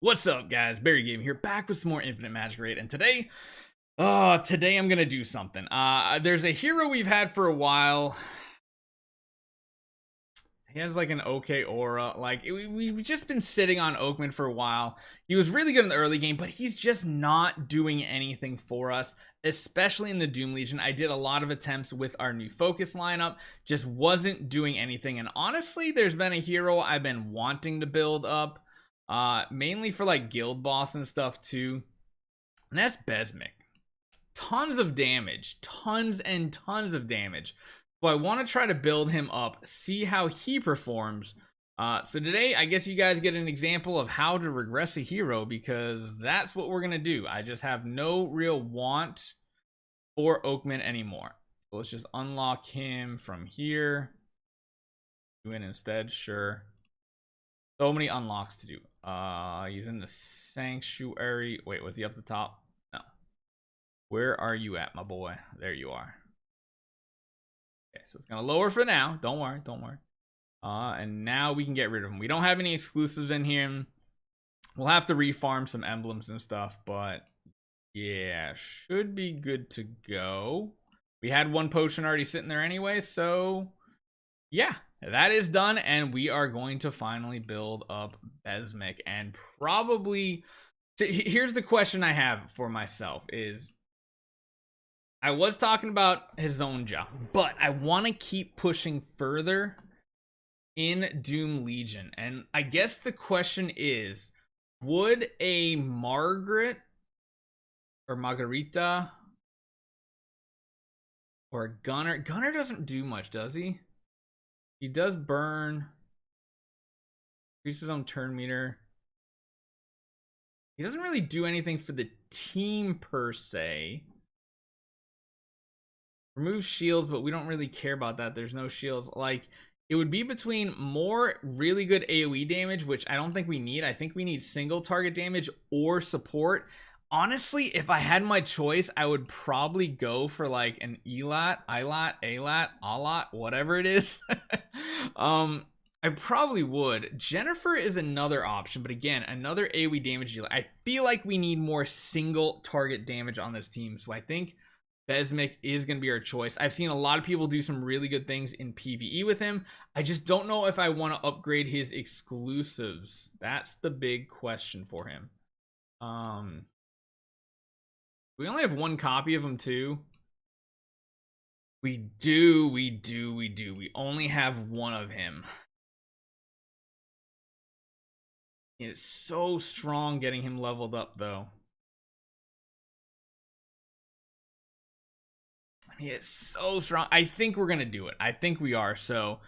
What's up, guys? BARRYGAMING here, back with some more Infinite Magicraid, and today I'm gonna do something. There's a hero we've had for a while. He has like an okay aura. Like we've just been sitting on Oakman for a while. He was really good in the early game, but he's just not doing anything for us, especially in the Doom Legion. I did a lot of attempts with our new focus lineup, just wasn't doing anything. And honestly, there's been a hero I've been wanting to build up, mainly for like guild boss and stuff too, and that's Besmick. Tons of damage, tons and tons of damage. So I want to try to build him up, see how he performs. So today, I guess you guys get an example of how to regress a hero, because that's what we're gonna do. I just have no real want for Oakman anymore. So let's just unlock him from here. Do it instead, sure. So many unlocks to do. He's in the sanctuary. Wait, was he up the top? No. Where are you at, my boy? There you are. Okay, so it's gonna lower for now. Don't worry, don't worry. And now we can get rid of him. We don't have any exclusives in here. We'll have to refarm some emblems and stuff, but yeah, should be good to go. We had one potion already sitting there anyway, so yeah, that is done, and we are going to finally build up Besmick. And probably, here's the question I have for myself is, I was talking about his own job, but I want to keep pushing further in Doom Legion. And I guess the question is, would a Margaret or Margarita or a Gunner doesn't do much, does he? He does burn, increases his own turn meter. He doesn't really do anything for the team per se. Remove shields, but we don't really care about that. There's no shields. Like, it would be between more really good AoE damage, which I don't think we need. I think we need single target damage or support. Honestly, if I had my choice, I would probably go for like an Elat, Alat, whatever it is. I probably would. Jennifer is another option, but again, another AoE damage dealer. I feel like we need more single target damage on this team, so I think Besmick is going to be our choice. I've seen a lot of people do some really good things in PvE with him. I just don't know if I want to upgrade his exclusives. That's the big question for him. We only have one copy of him too. We do. We only have one of him. It's so strong getting him leveled up though. It's so strong. I think we're gonna do it. I think we are. So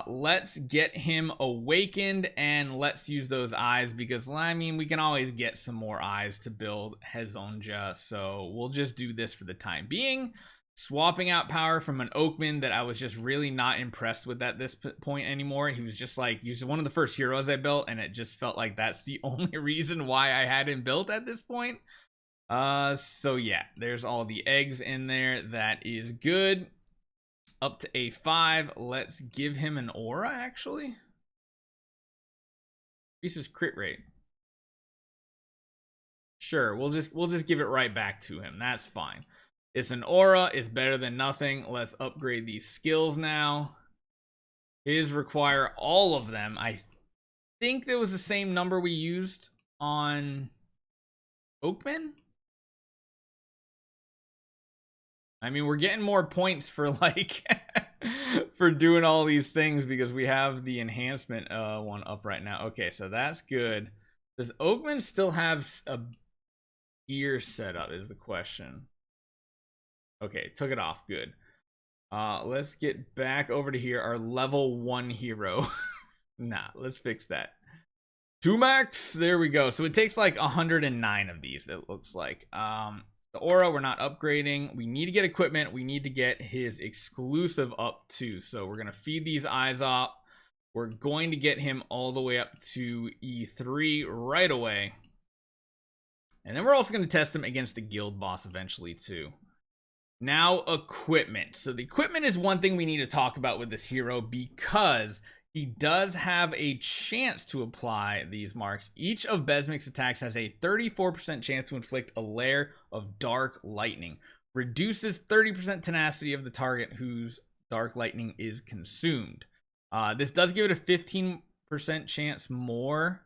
let's get him awakened, and let's use those eyes, because I mean, we can always get some more eyes to build Hezonja. So we'll just do this for the time being, swapping out power from an Oakman that I was just really not impressed with at this point anymore. He was just like, he was one of the first heroes I built, and it just felt like that's the only reason why I had him built at this point. So yeah, there's all the eggs in there. That is good. Up to A5. Let's give him an aura, actually. Increases crit rate. Sure, we'll just give it right back to him. That's fine. It's an aura, it's better than nothing. Let's upgrade these skills now. His require all of them. I think there was the same number we used on Oakman. I mean, we're getting more points for like for doing all these things because we have the enhancement one up right now. Okay, so that's good. Does Oakman still have a gear setup is the question. Okay, took it off. Good. Let's get back over to here. Our level 1 hero. Nah, let's fix that. 2 max. There we go. So it takes like 109 of these, it looks like. The aura we're not upgrading. We need to get equipment. We need to get his exclusive up too. So we're going to feed these eyes up. We're going to get him all the way up to E3 right away. And then we're also going to test him against the guild boss eventually too. Now, equipment. So the equipment is one thing we need to talk about with this hero because he does have a chance to apply these marks. Each of Besmick's attacks has a 34% chance to inflict a layer of dark lightning. Reduces 30% tenacity of the target whose dark lightning is consumed. This does give it a 15% chance more.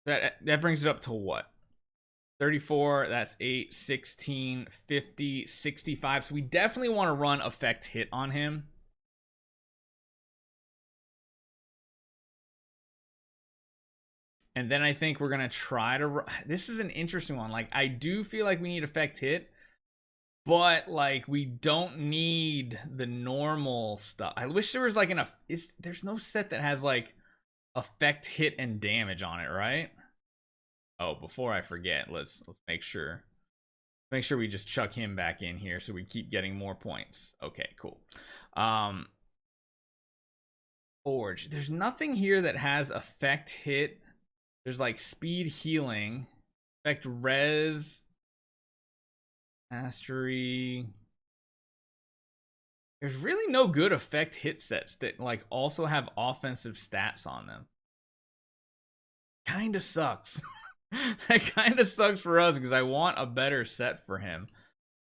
That brings it up to what? 34, that's 8, 16, 50, 65. So we definitely want to run effect hit on him. And then I think we're going to try to... This is an interesting one. Like, I do feel like we need effect hit, but, like, we don't need the normal stuff. I wish there was, like, there's no set that has, like, effect hit and damage on it, right? Oh, before I forget, let's make sure. Make sure we just chuck him back in here so we keep getting more points. Okay, cool. Forge. There's nothing here that has effect hit. There's like speed healing, effect res, mastery. There's really no good effect hit sets that like also have offensive stats on them. Kind of sucks. That kind of sucks for us because I want a better set for him.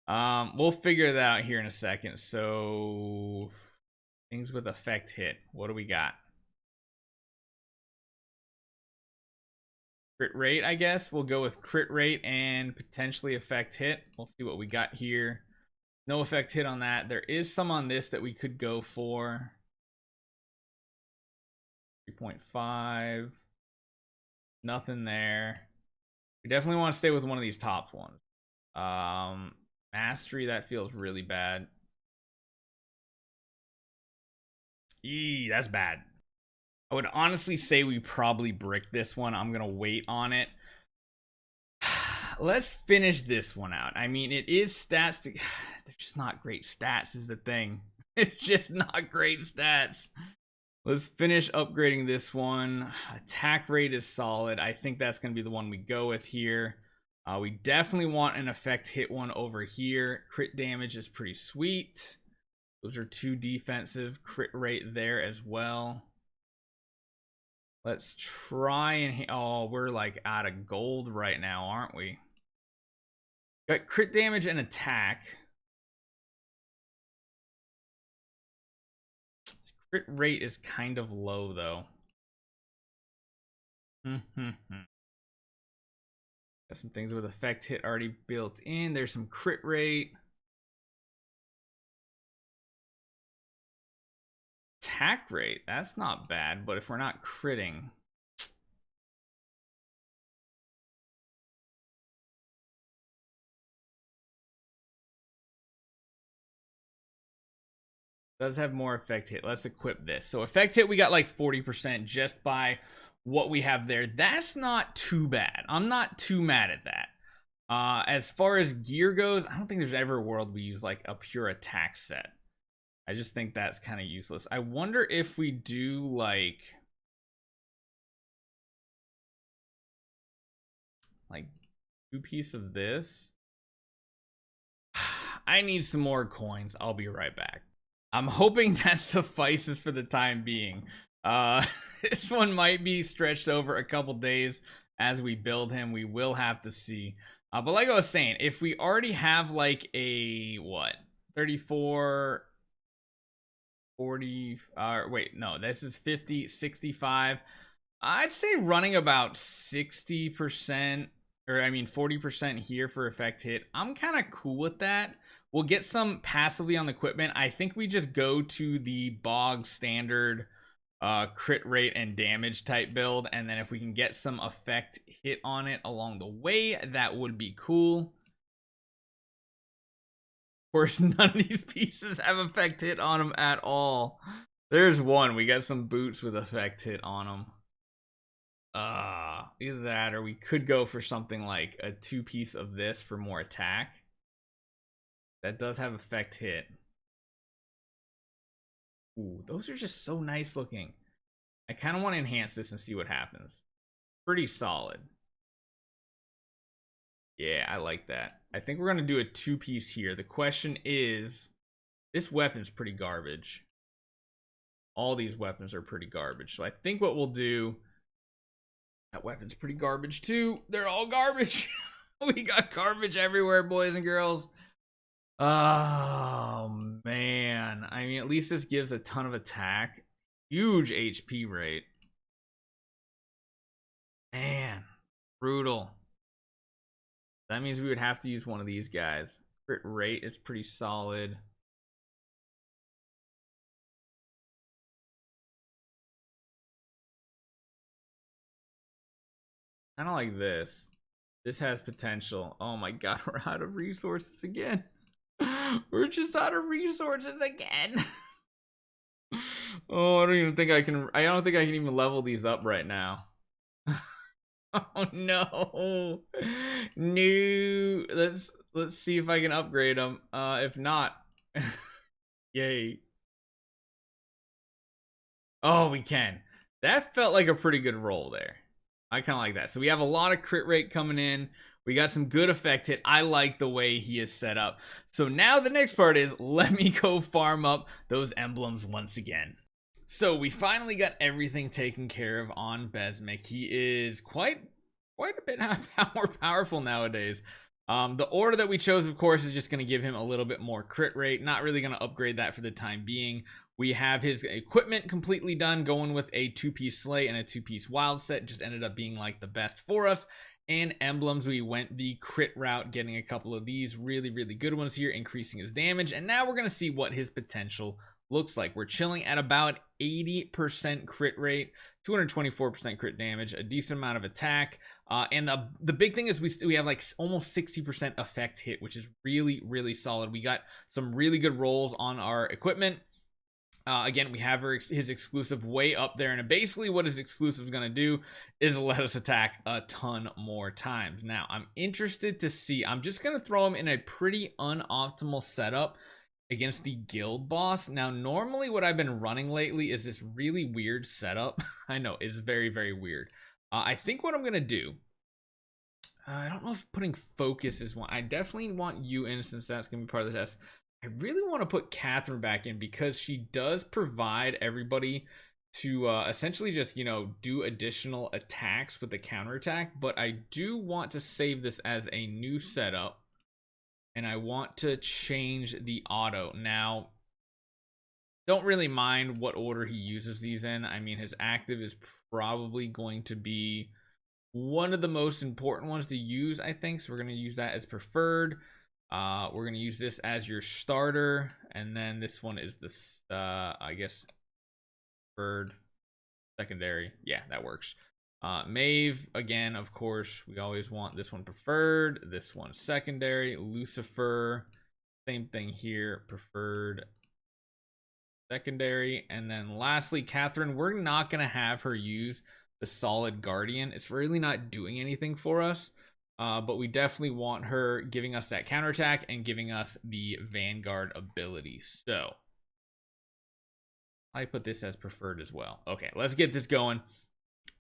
We'll figure that out here in a second. So things with effect hit. What do we got? Crit rate, I guess. We'll go with crit rate and potentially effect hit. We'll see what we got here. No effect hit on that. There is some on this that we could go for. 3.5. Nothing there. We definitely want to stay with one of these top ones. Mastery, that feels really bad. Eee, that's bad. I would honestly say we probably brick this one. I'm going to wait on it. Let's finish this one out. I mean, it is stats. They're just not great stats is the thing. It's just not great stats. Let's finish upgrading this one. Attack rate is solid. I think that's going to be the one we go with here. We definitely want an effect hit one over here. Crit damage is pretty sweet. Those are 2 defensive. Crit rate there as well. Let's try and... Oh, we're like out of gold right now, aren't we? Got crit damage and attack. Crit rate is kind of low, though. Got some things with effect hit already built in. There's some crit rate. Attack rate, that's not bad, but if we're not critting... Does have more effect hit. Let's equip this. So effect hit, we got like 40% just by what we have there. That's not too bad. I'm not too mad at that. As far as gear goes, I don't think there's ever a world we use like a pure attack set. I just think that's kind of useless. I wonder if we do like 2 pieces of this. I need some more coins. I'll be right back. I'm hoping that suffices for the time being. This one might be stretched over a couple days as we build him. We will have to see. But like I was saying, if we already have like a, what, 34, 40, wait, no, this is 50, 65. I'd say running about 60%, or I mean 40% here for effect hit. I'm kind of cool with that. We'll get some passively on the equipment. I think we just go to the bog standard crit rate and damage type build, and then if we can get some effect hit on it along the way, that would be cool. Of course, none of these pieces have effect hit on them at all. There's one. We got some boots with effect hit on them. Either that or we could go for something like a 2-piece of this for more attack. That does have effect hit. Ooh, those are just so nice looking. I kind of want to enhance this and see what happens. Pretty solid. Yeah, I like that. I think we're gonna do a 2-piece here. The question is, this weapon's pretty garbage. All these weapons are pretty garbage. So I think what we'll do, that weapon's pretty garbage too. They're all garbage. We got garbage everywhere, boys and girls. Oh man. I mean, at least this gives a ton of attack. Huge HP rate. Man, brutal. That means we would have to use one of these guys. Crit rate is pretty solid. Kind of like this. This has potential. Oh my god, we're out of resources again. We're just out of resources again. Oh, I don't even think I can. I don't think I can even level these up right now. Oh no. No. Let's see if I can upgrade them. If not, yay. Oh, we can. That felt like a pretty good roll there. I kind of like that. So we have a lot of crit rate coming in. We got some good effect hit. I like the way he is set up. So now the next part is, let me go farm up those emblems once again. So we finally got everything taken care of on Besmick. He is quite a bit more powerful nowadays. The order that we chose, of course, is just going to give him a little bit more crit rate. Not really going to upgrade that for the time being. We have his equipment completely done, going with a 2-piece sleigh and a 2-piece wild set. Just ended up being like the best for us. And emblems, we went the crit route, getting a couple of these really good ones here, increasing his damage. And now we're going to see what his potential looks like. We're chilling at about 80% crit rate, 224% crit damage, a decent amount of attack. And the big thing is we have like almost 60% effect hit, which is really solid. We got some really good rolls on our equipment. Again, we have his exclusive way up there, and basically what his exclusive is going to do is let us attack a ton more times. Now, I'm interested to see. I'm just going to throw him in a pretty unoptimal setup against the guild boss. Now, normally what I've been running lately is this really weird setup. I know, it's very weird. I think what I'm going to do, I don't know if putting focus is one. I definitely want you in, since that's going to be part of the test. I really want to put Catherine back in because she does provide everybody to essentially just, you know, do additional attacks with the counterattack. But I do want to save this as a new setup, and I want to change the auto. Now, don't really mind what order he uses these in. I mean, his active is probably going to be one of the most important ones to use, I think. So we're going to use that as preferred. We're going to use this as your starter, and then this one is this, I guess, preferred secondary. Yeah, that works. Maeve, again, of course, we always want this one preferred, this one secondary. Lucifer, same thing here, preferred secondary. And then lastly, Catherine, we're not going to have her use the solid guardian. It's really not doing anything for us. But we definitely want her giving us that counterattack and giving us the Vanguard ability. So I put this as preferred as well. Okay, let's get this going.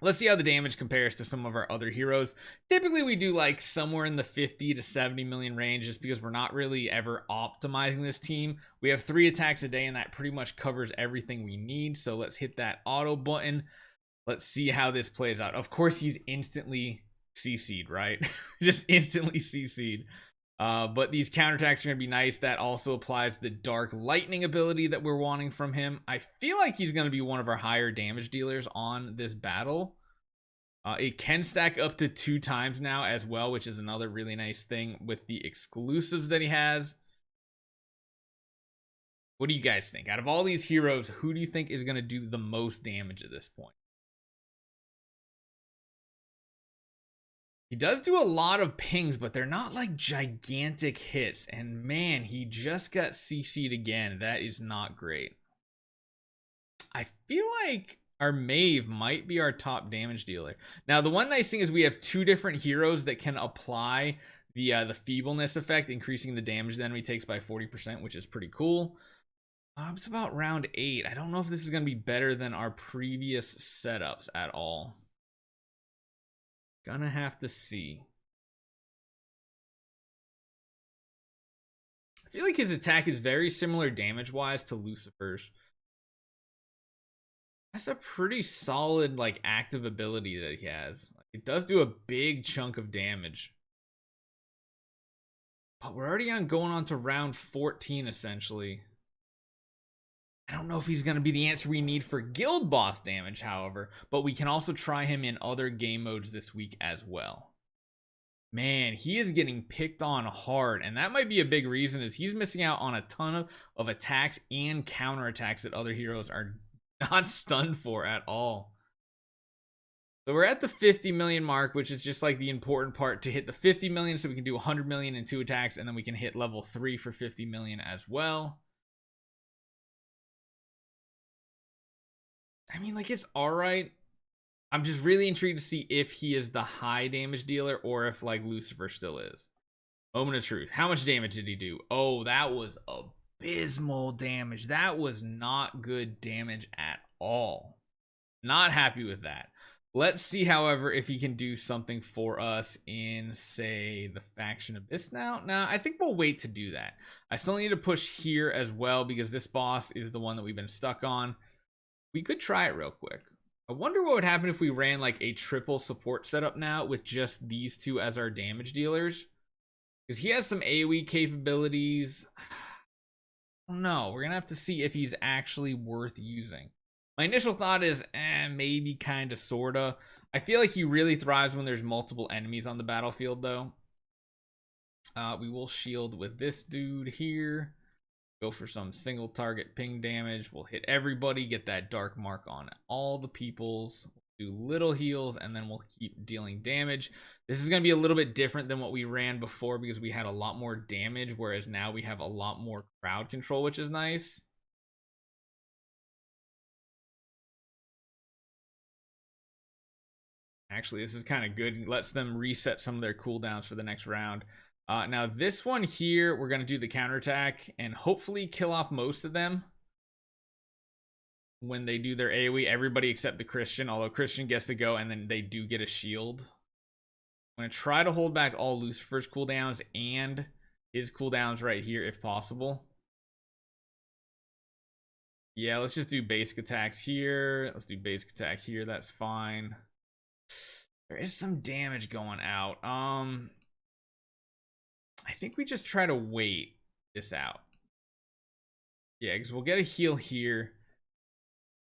Let's see how the damage compares to some of our other heroes. Typically, we do like somewhere in the 50 to 70 million range, just because we're not really ever optimizing this team. We have 3 attacks a day, and that pretty much covers everything we need. So let's hit that auto button. Let's see how this plays out. Of course, he's instantly CC'd, right? Just instantly CC'd. But these counterattacks are going to be nice. That also applies the Dark Lightning ability that we're wanting from him. I feel like he's going to be one of our higher damage dealers on this battle. It can stack up to 2 times now as well, which is another really nice thing with the exclusives that he has. What do you guys think? Out of all these heroes, who do you think is going to do the most damage at this point? He does do a lot of pings, but they're not like gigantic hits. And man, he just got CC'd again. That is not great. I feel like our Maeve might be our top damage dealer. Now, the one nice thing is we have 2 different heroes that can apply the feebleness effect, increasing the damage the enemy takes by 40%, which is pretty cool. It's about round 8. I don't know if this is going to be better than our previous setups at all. Gonna have to see. I feel like his attack is very similar damage-wise to Lucifer's. That's a pretty solid, like, active ability that he has. It does do a big chunk of damage. But we're already going on to round 14, essentially. I don't know if he's going to be the answer we need for guild boss damage, however, but we can also try him in other game modes this week as well. Man, he is getting picked on hard, and that might be a big reason is he's missing out on a ton of attacks and counterattacks that other heroes are not stunned for at all. So we're at the 50 million mark, which is just like the important part to hit the 50 million so we can do 100 million in 2 attacks, and then we can hit level 3 for 50 million as well. I mean, like, it's alright. I'm just really intrigued to see if he is the high damage dealer or if, like, Lucifer still is. Moment of truth. How much damage did he do? Oh, that was abysmal damage. That was not good damage at all. Not happy with that. Let's see, however, if he can do something for us in, say, the Faction Abyss now. Nah, I think we'll wait to do that. I still need to push here as well because this boss is the one that we've been stuck on. We could try it real quick. I wonder what would happen if we ran like a triple support setup now with just these two as our damage dealers. Because he has some AoE capabilities. I don't know. We're going to have to see if he's actually worth using. My initial thought is, maybe kind of, sort of. I feel like he really thrives when there's multiple enemies on the battlefield, though. We will shield with this dude here. Go for some single target ping damage. We'll hit everybody, get that dark mark on all the peoples. Do little heals, and then we'll keep dealing damage. This is going to be a little bit different than what we ran before because we had a lot more damage, whereas now we have a lot more crowd control, which is nice. Actually, this is kind of good. It lets them reset some of their cooldowns for the next round. Now this one here, we're going to do the counterattack and hopefully kill off most of them when they do their AoE. Everybody except the Christian, although Christian gets to go and then they do get a shield. I'm going to try to hold back all Lucifer's cooldowns and his cooldowns right here if possible. Yeah, let's just do basic attacks here. Let's do basic attack here. That's fine. There is some damage going out. I think we just try to wait this out. Yeah, because we'll get a heal here.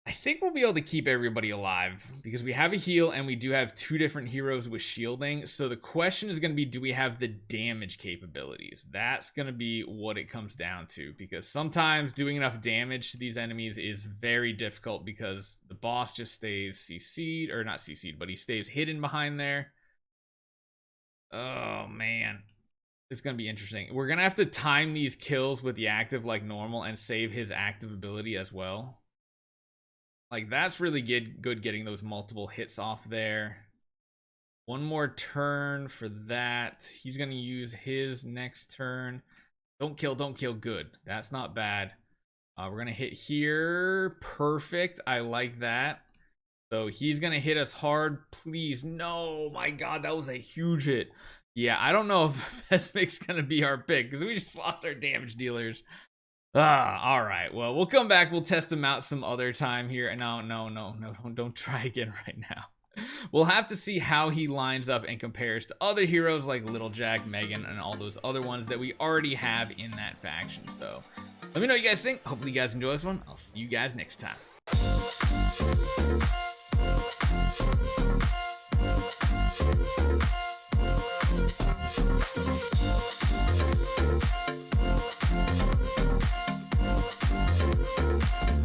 I think we'll be able to keep everybody alive because we have a heal and we do have 2 different heroes with shielding. So the question is going to be, do we have the damage capabilities? That's going to be what it comes down to, because sometimes doing enough damage to these enemies is very difficult because the boss just stays CC'd, or not CC'd, but he stays hidden behind there. Oh, man. It's going to be interesting. We're going to have to time these kills with the active like normal and save his active ability as well. Like, that's really good getting those multiple hits off there. One more turn for that. He's going to use his next turn. Don't kill, don't kill. Good. That's not bad. We're going to hit here. Perfect. I like that. So he's going to hit us hard. Please. No. My God, that was a huge hit. Yeah, I don't know if Besmick's going to be our pick because we just lost our damage dealers. All right. Well, we'll come back. We'll test him out some other time here. No, don't try again right now. We'll have to see how he lines up and compares to other heroes like Little Jack, Megan, and all those other ones that we already have in that faction. So let me know what you guys think. Hopefully you guys enjoy this one. I'll see you guys next time.